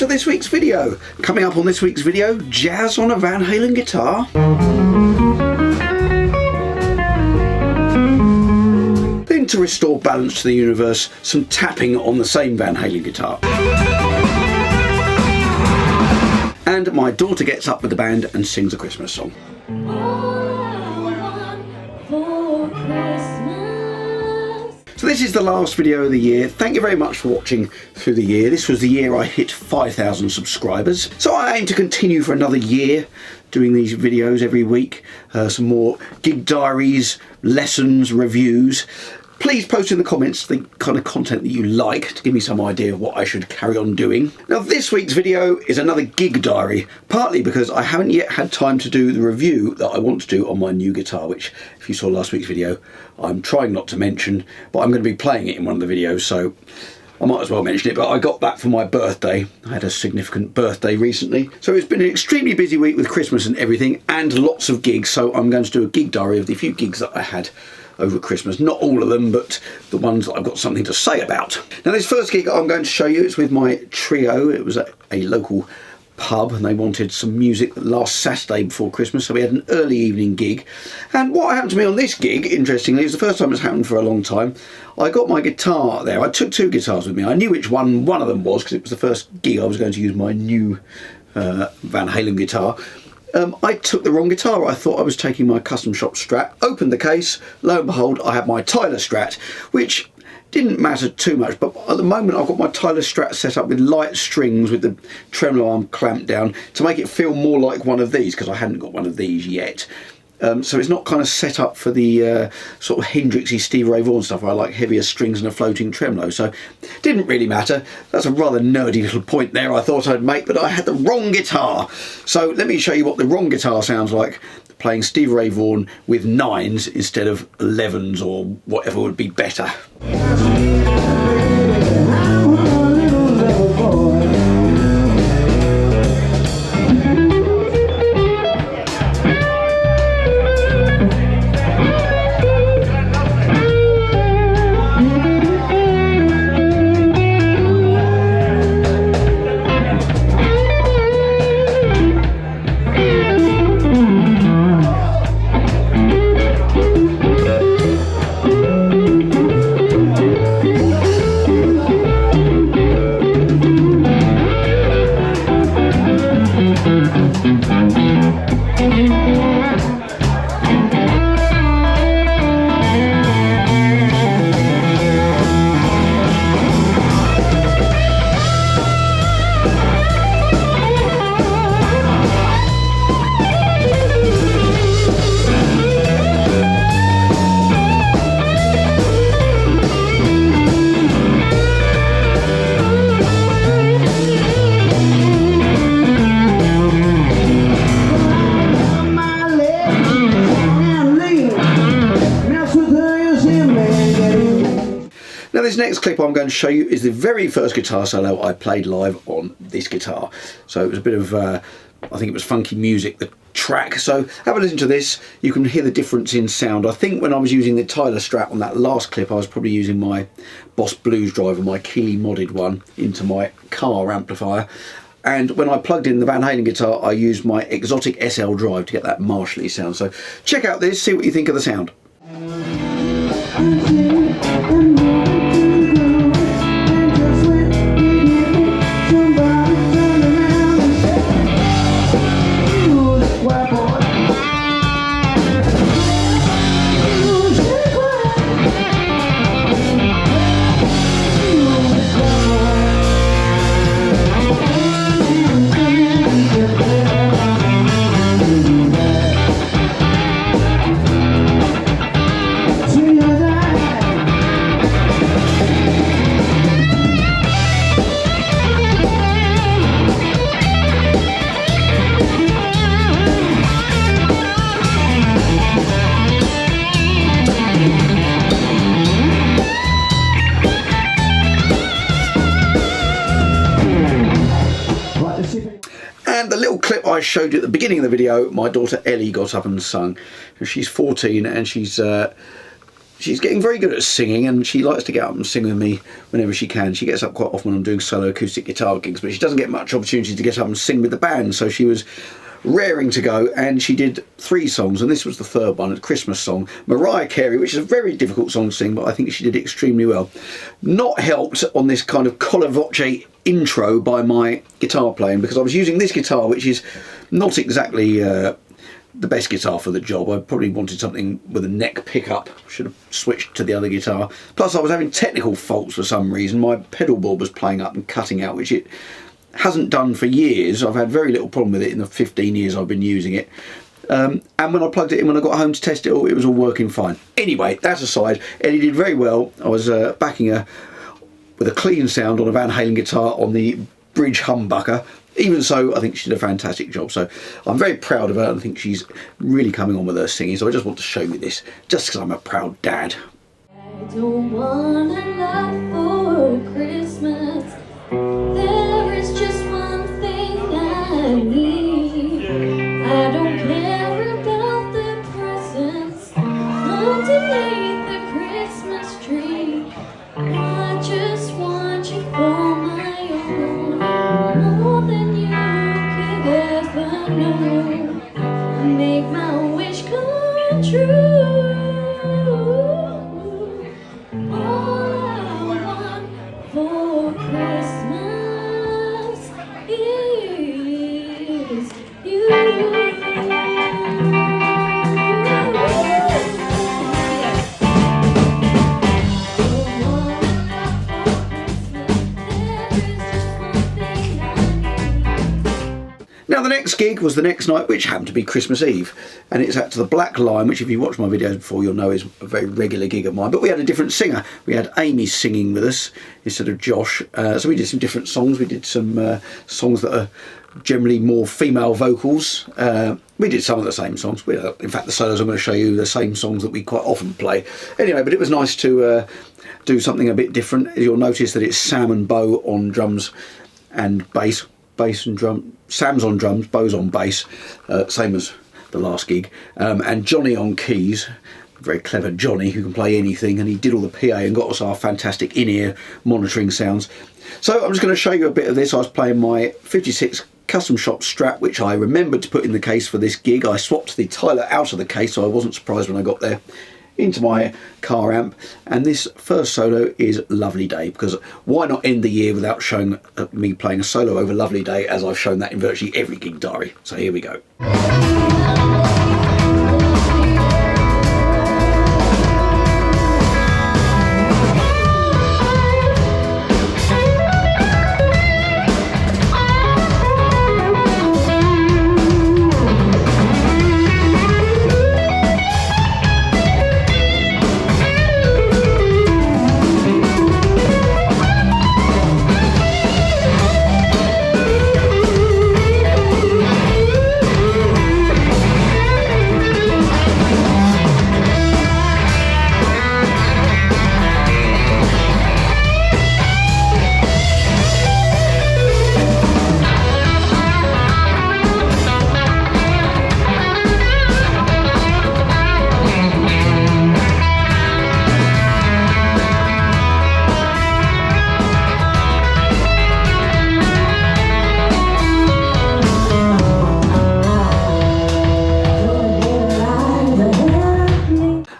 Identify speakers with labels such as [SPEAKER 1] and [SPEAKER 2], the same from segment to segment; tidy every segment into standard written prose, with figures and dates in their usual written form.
[SPEAKER 1] to this week's video. Coming up on this week's video, jazz on a Van Halen guitar. Then, to restore balance to the universe, some tapping on the same Van Halen guitar. And my daughter gets up with the band and sings a Christmas song. So this is the last video of the year. Thank you very much for watching through the year. This was the year I hit 5,000 subscribers. So I aim to continue for another year doing these videos every week. Some more gig diaries, lessons, reviews. Please post in the comments the kind of content that you like to give me some idea of what I should carry on doing. Now this week's video is another gig diary, partly because I haven't yet had time to do the review that I want to do on my new guitar, which if you saw last week's video, I'm trying not to mention, but I'm going to be playing it in one of the videos, so I might as well mention it. But I got that for my birthday. I had a significant birthday recently. So it's been an extremely busy week with Christmas and everything, and lots of gigs, so I'm going to do a gig diary of the few gigs that I had over Christmas. Not all of them, but the ones that I've got something to say about. Now this first gig I'm going to show you is with my trio. It was at a local pub and they wanted some music last Saturday before Christmas, so we had an early evening gig. And what happened to me on this gig, interestingly, is the first time it's happened for a long time. I got my guitar there. I took two guitars with me. I knew which one of them was because it was the first gig I was going to use my new Van Halen guitar. I took the wrong guitar. I thought I was taking my custom shop Strat. Opened the case, lo and behold, I had my Tyler Strat, which didn't matter too much, but at the moment I've got my Tyler Strat set up with light strings with the tremolo arm clamped down to make it feel more like one of these, because I hadn't got one of these yet. So it's not kind of set up for the sort of Hendrixy Stevie Ray Vaughan stuff where I like heavier strings and a floating tremolo, so didn't really matter. That's a rather nerdy little point there I thought I'd make, but I had the wrong guitar. So let me show you what the wrong guitar sounds like playing Stevie Ray Vaughan with 9s instead of 11s or whatever would be better. Now this next clip I'm going to show you is the very first guitar solo I played live on this guitar. So it was a bit of, I think it was funky music, the track. So have a listen to this. You can hear the difference in sound. I think when I was using the Tyler Strat on that last clip, I was probably using my Boss Blues driver, my Keeley modded one, into my car amplifier. And when I plugged in the Van Halen guitar, I used my exotic SL drive to get that Marshally sound. So check out this, see what you think of the sound. And the little clip I showed you at the beginning of the video, my daughter Ellie got up and sung. She's 14 and she's she's getting very good at singing, and she likes to get up and sing with me whenever she can. She gets up quite often when I'm doing solo acoustic guitar gigs, but she doesn't get much opportunity to get up and sing with the band, so she was raring to go, and she did 3 songs, and this was the third one, a Christmas song, Mariah Carey, which is a very difficult song to sing, but I think she did extremely well. Not helped on this kind of collar voce intro by my guitar playing, because I was using this guitar, which is not exactly the best guitar for the job. I probably wanted something with a neck pickup. Should have switched to the other guitar. Plus I was having technical faults for some reason. My pedal board was playing up and cutting out, which it hasn't done for years. I've had very little problem with it in the 15 years I've been using it. And when I plugged it in, when I got home to test it all, it was all working fine. Anyway, that aside, Ellie did very well. I was backing her with a clean sound on a Van Halen guitar on the bridge humbucker. Even so, I think she did a fantastic job. So I'm very proud of her, and I think she's really coming on with her singing. So I just want to show you this, just because I'm a proud dad.
[SPEAKER 2] I don't want a lot for Christmas. There is just one thing I need. I don't care about the presents underneath the Christmas tree. I just want you for my own, more than you could ever know. Make my wish come true. All I want for Christmas is you.
[SPEAKER 1] Now the next gig was the next night, which happened to be Christmas Eve, and it's at the Black Lion, which if you watched my videos before you'll know is a very regular gig of mine, but we had a different singer. We had Amy singing with us instead of Josh, so we did some different songs. We did some songs that are generally more female vocals. We did some of the same songs. In fact, the solos I'm going to show you the same songs that we quite often play. Anyway, but it was nice to do something a bit different. You'll notice that it's Sam and Bo on drums and bass and drum. Sam's on drums, Bo's on bass, same as the last gig, and Johnny on keys. Very clever Johnny, who can play anything, and he did all the PA and got us our fantastic in-ear monitoring sounds. So I'm just going to show you a bit of this. I was playing my 56 custom shop Strat, which I remembered to put in the case for this gig. I swapped the Tyler out of the case, so I wasn't surprised when I got there, into my car amp. And this first solo is Lovely Day, because why not end the year without showing me playing a solo over Lovely Day, as I've shown that in virtually every gig diary. So here we go.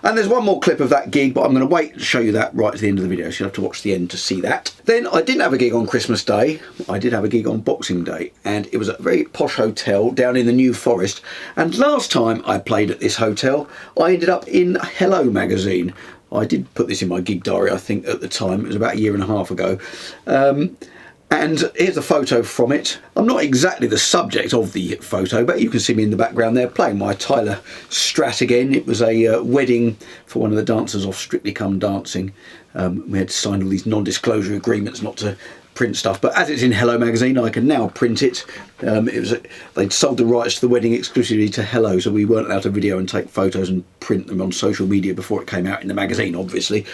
[SPEAKER 1] And there's one more clip of that gig, but I'm going to wait to show you that right to the end of the video, so you'll have to watch the end to see that. Then I didn't have a gig on Christmas Day. I did have a gig on Boxing Day, and it was at a very posh hotel down in the New Forest. And last time I played at this hotel, I ended up in Hello magazine. I did put this in my gig diary, I think, at the time. It was about 1.5 years ago. And here's a photo from it. I'm not exactly the subject of the photo, but you can see me in the background there playing my Tyler Strat again. It was a wedding for one of the dancers off Strictly Come Dancing. We had to sign all these non-disclosure agreements not to print stuff, but as it's in Hello magazine, I can now print it They'd sold the rights to the wedding exclusively to Hello, so we weren't allowed to video and take photos and print them on social media before it came out in the magazine, obviously.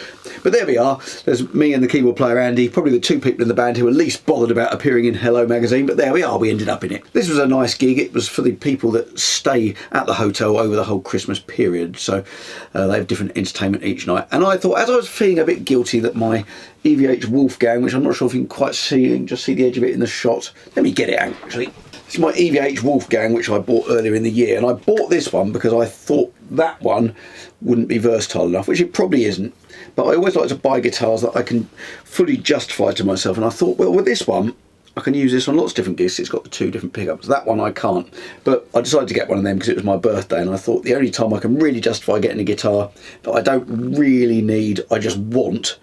[SPEAKER 1] But there we are. There's me and the keyboard player Andy, probably the two people in the band who are least bothered about appearing in Hello magazine, but there we are, we ended up in it. This was a nice gig. It was for the people that stay at the hotel over the whole Christmas period, so they have different entertainment each night. And I thought, as I was feeling a bit guilty that my EVH Wolfgang, which I'm not sure if you can quite see, you can just see the edge of it in the shot. Let me get it out, actually. This is my EVH Wolfgang, which I bought earlier in the year, and I bought this one because I thought that one wouldn't be versatile enough, which it probably isn't. But I always like to buy guitars that I can fully justify to myself, and I thought, well, with this one, I can use this on lots of different gigs. It's got the two different pickups. That one I can't, but I decided to get one of them because it was my birthday, and I thought the only time I can really justify getting a guitar that I don't really need, I just want,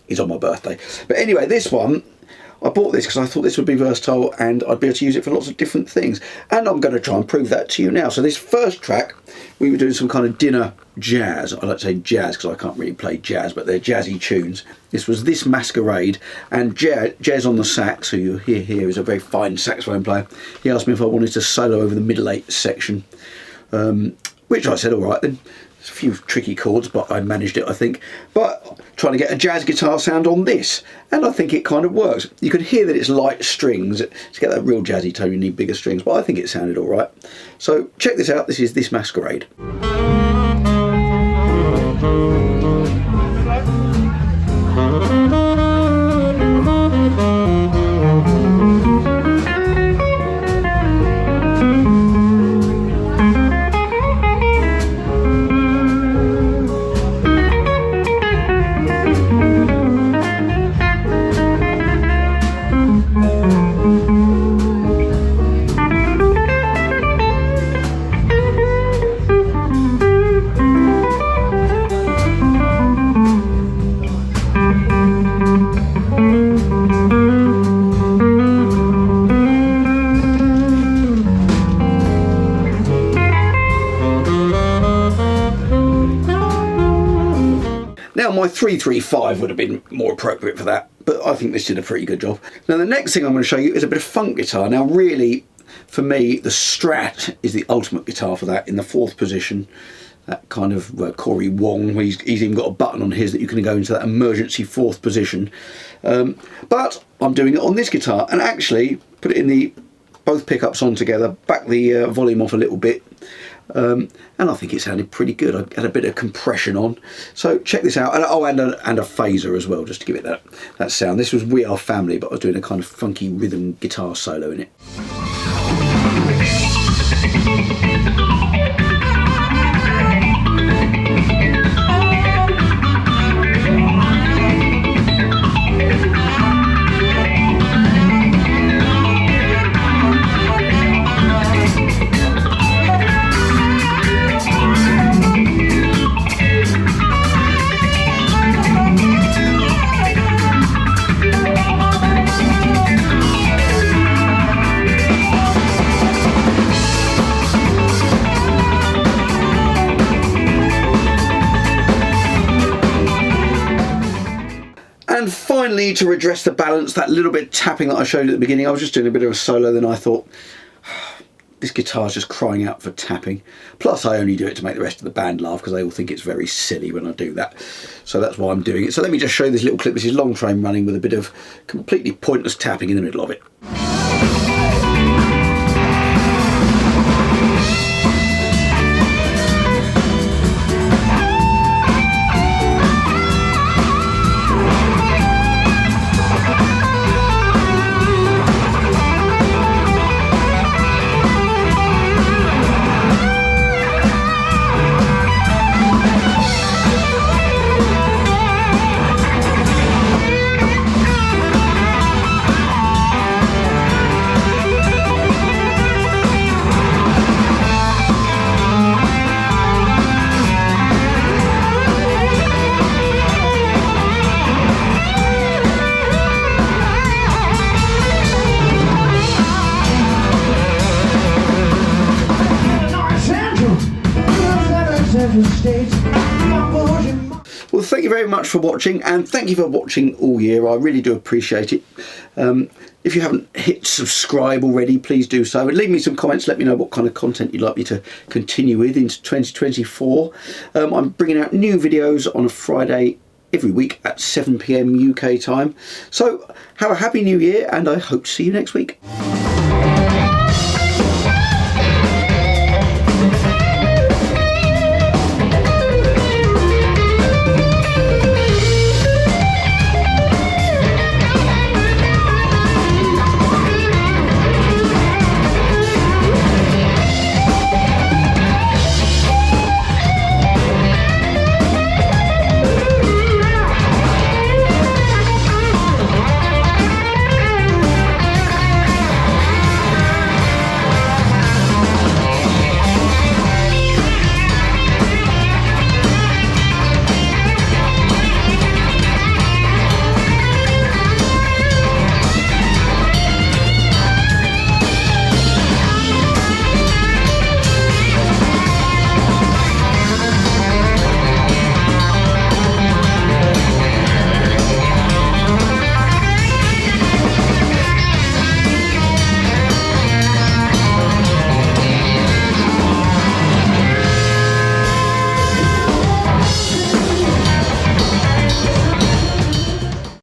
[SPEAKER 1] is on my birthday. But anyway, this one, I bought this because I thought this would be versatile and I'd be able to use it for lots of different things. And I'm going to try and prove that to you now. So this first track, we were doing some kind of dinner jazz. I like to say jazz because I can't really play jazz, but they're jazzy tunes. This was This Masquerade, and Jez on the sax, who you hear here, is a very fine saxophone player. He asked me if I wanted to solo over the middle eight section, which I said, all right then. A few tricky chords, but I managed it, I think. But trying to get a jazz guitar sound on this, and I think it kind of works. You can hear that it's light strings. To get that real jazzy tone, you need bigger strings, but I think it sounded all right. So check this out. This is This Masquerade. Now my 335 would have been more appropriate for that, but I think this did a pretty good job. Now the next thing I'm going to show you is a bit of funk guitar. Now really, for me, the Strat is the ultimate guitar for that, in the fourth position. That kind of Corey Wong, he's even got a button on his that you can go into that emergency fourth position. But I'm doing it on this guitar, and actually put it in both pickups on together, back the volume off a little bit, and I think it sounded pretty good. I had a bit of compression on, so check this out. And a phaser as well, just to give it that sound. This was We Are Family, but I was doing a kind of funky rhythm guitar solo in it. And finally, to redress the balance, that little bit of tapping that I showed at the beginning, I was just doing a bit of a solo, then I thought, this guitar's just crying out for tapping. Plus, I only do it to make the rest of the band laugh, because they all think it's very silly when I do that. So that's why I'm doing it. So let me just show you this little clip. This is Long Train Running with a bit of completely pointless tapping in the middle of it. Well, thank you very much for watching, and thank you for watching all year. I really do appreciate it. If you haven't hit subscribe already, please do so. And leave me some comments. Let me know what kind of content you'd like me to continue with into 2024. I'm bringing out new videos on a Friday every week at 7 PM UK time. So have a happy new year, and I hope to see you next week.